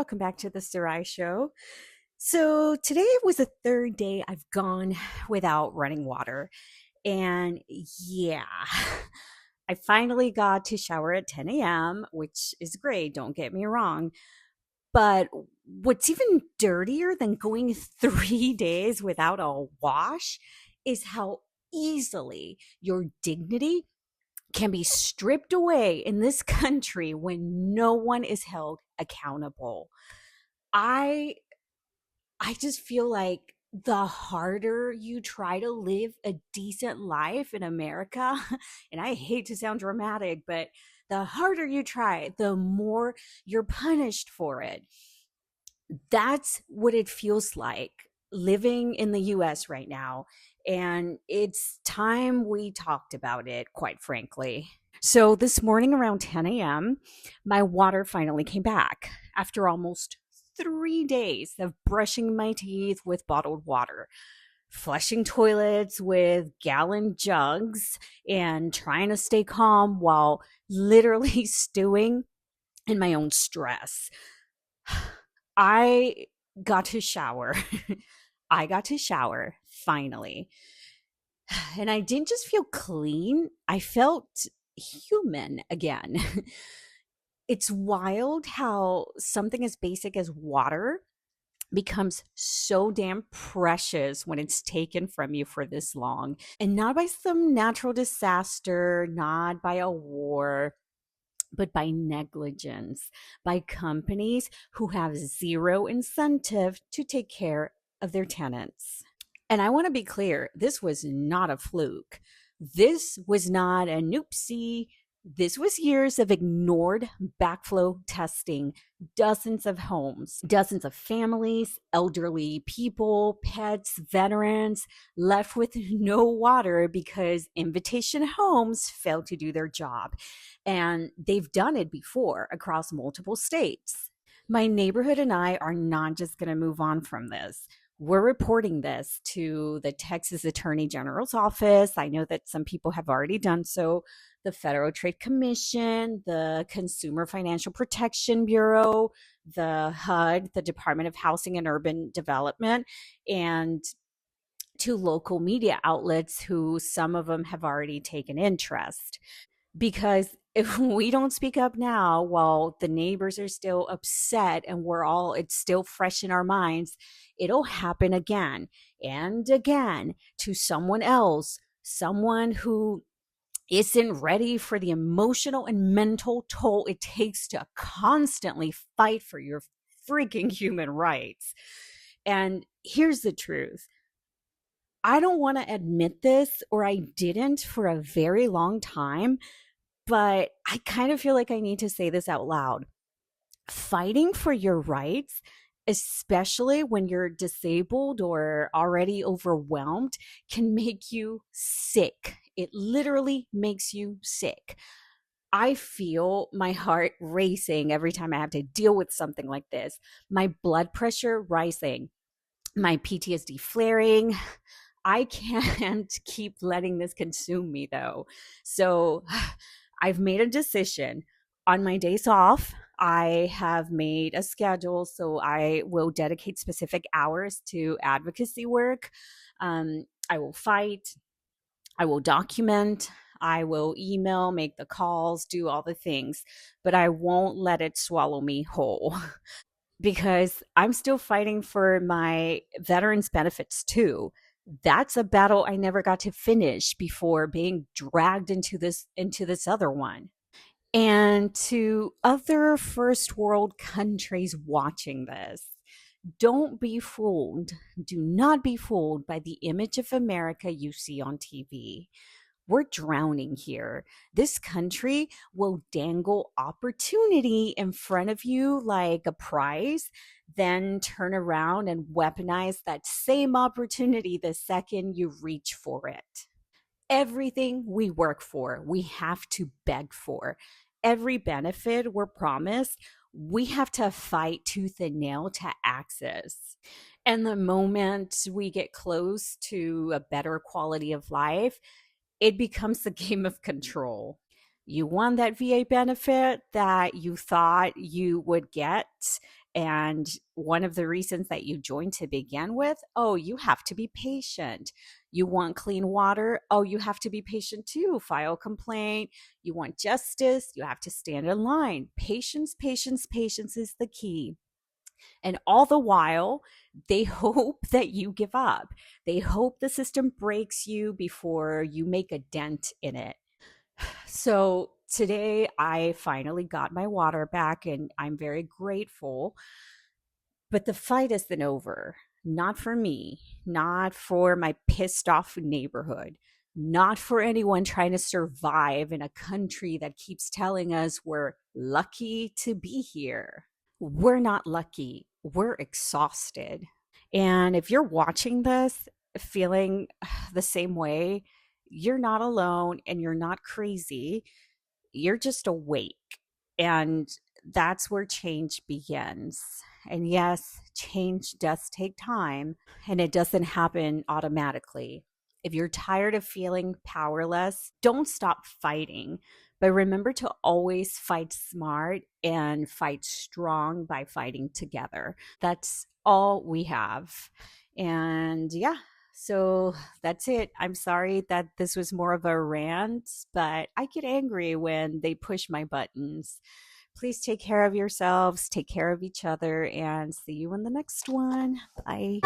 Welcome back to the Sarai Show. So, today was the third day I've gone without running water. And yeah, I finally got to shower at 10 a.m., which is great, don't get me wrong. But what's even dirtier than going 3 days without a wash is how easily your dignity can be stripped away in this country when no one is held accountable. I I just feel like the harder you try to live a decent life in America, and I hate to sound dramatic, but the harder you try, the more you're punished for it. That's what it feels like living in the US right now. And it's time we talked about it, quite frankly. So this morning around 10 a.m., my water finally came back after almost 3 days of brushing my teeth with bottled water, flushing toilets with gallon jugs, and trying to stay calm while literally stewing in my own stress. I got to shower. I got to shower finally. And I didn't just feel clean, I felt human again. It's wild how something as basic as water becomes so damn precious when it's taken from you for this long. And not by some natural disaster, not by a war, but by negligence, by companies who have zero incentive to take care of their tenants. And I want to be clear, this was not a fluke. This was not a noopsie. This was years of ignored backflow testing, dozens of homes, dozens of families, elderly people, pets, veterans left with no water because Invitation Homes failed to do their job. And they've done it before across multiple states. My neighborhood and I are not just going to move on from this. We're reporting this to the Texas Attorney General's office. I know that some people have already done so. The Federal Trade Commission, the Consumer Financial Protection Bureau, the HUD, the Department of Housing and Urban Development, and to local media outlets who some of them have already taken interest. Because if we don't speak up now while the neighbors are still upset and it's still fresh in our minds, it'll happen again and again to someone else, someone who isn't ready for the emotional and mental toll it takes to constantly fight for your freaking human rights. And here's the truth. I don't want to admit this, or I didn't for a very long time, but I kind of feel like I need to say this out loud. Fighting for your rights, especially when you're disabled or already overwhelmed, can make you sick. It literally makes you sick. I feel my heart racing every time I have to deal with something like this, my blood pressure rising, my PTSD flaring. I can't keep letting this consume me though. So I've made a decision. On my days off, I have made a schedule, so I will dedicate specific hours to advocacy work. I will fight, I will document, I will email, make the calls, do all the things, but I won't let it swallow me whole because I'm still fighting for my veterans benefits too. That's a battle I never got to finish before being dragged into this other one. And to other first world countries watching this, don't be fooled. Do not be fooled by the image of America you see on TV. We're drowning here. This country will dangle opportunity in front of you like a prize, then turn around and weaponize that same opportunity the second you reach for it. Everything we work for, we have to beg for. Every benefit we're promised, we have to fight tooth and nail to access. And the moment we get close to a better quality of life, it becomes a game of control. You won that VA benefit that you thought you would get, And one of the reasons that you joined to begin with, oh, you have to be patient. You want clean water? Oh, you have to be patient too. File a complaint. You want justice? You have to stand in line. Patience, patience, patience is the key. And all the while, they hope that you give up. They hope the system breaks you before you make a dent in it. So today, I finally got my water back and I'm very grateful. But the fight isn't over. Not for me, not for my pissed off neighborhood, not for anyone trying to survive in a country that keeps telling us we're lucky to be here. We're not lucky. We're exhausted. And if you're watching this feeling the same way, you're not alone and you're not crazy. You're just awake. And that's where change begins. And yes, change does take time and it doesn't happen automatically. If you're tired of feeling powerless, don't stop fighting. But remember to always fight smart and fight strong by fighting together. That's all we have. And yeah, so that's it. I'm sorry that this was more of a rant, but I get angry when they push my buttons. Please take care of yourselves, take care of each other, and see you in the next one. Bye.